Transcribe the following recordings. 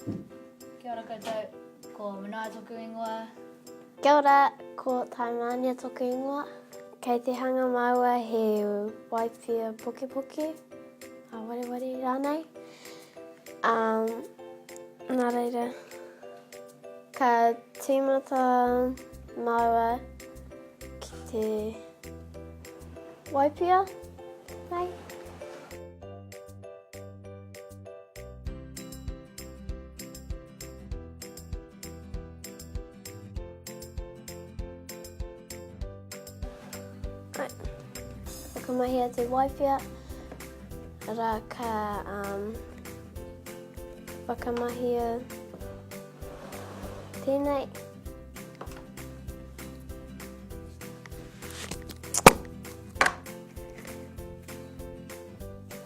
Kia ora koutou, ko Manaia toku ingoa. Kia ora, ko Taimania toku ingoa. Kei te hanga maua he waipia poke poke, a wareware rānei. Nā reira, ka tīmata maua ki te waipia, nei. Whakamahia te waipia, rā ka whakamahia tēnei.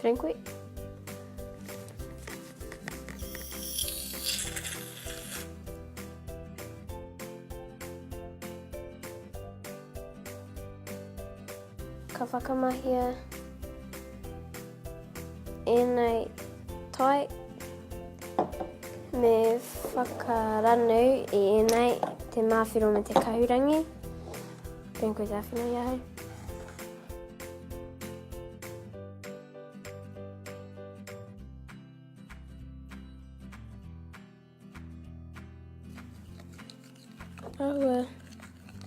Frankly. Ka whakamahia ēnei tai me whakaranu I ēnei te mawhiro me te kahurangi. Tēnei te awhina iahau. Aua,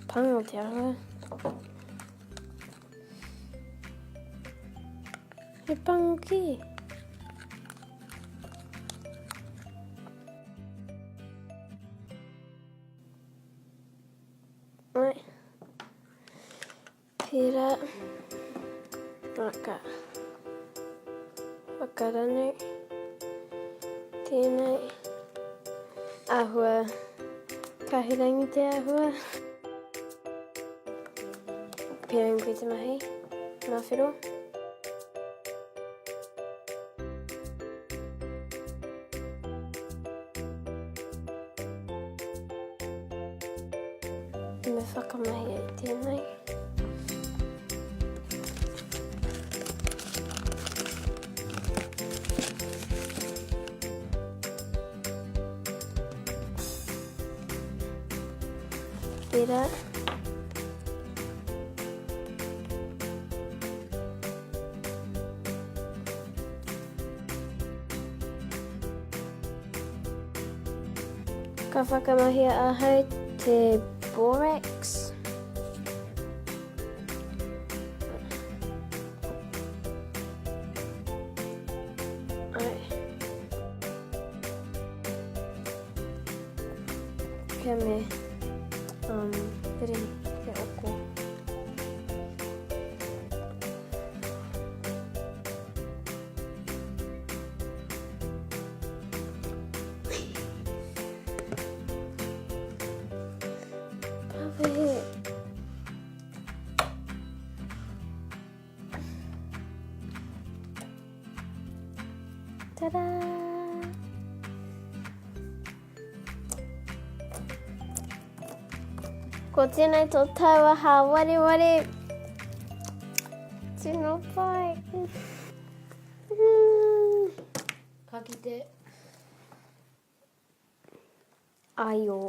panga o te aua. He pango ki? Ai. Pera. Raka. Whakaranu. Tēnei. Ahua. Kahurangi te ahua. Pera ngui te mahi. Mawhiro. Me whakamahia I tēnei. Pera. Ka whakamahia ahau te borax. Ai. Kia me pere te oko. Pawe. Ta-da! Ko tēnei tō tauaha wareware. Tēnā pai. Ka kite. Ai o.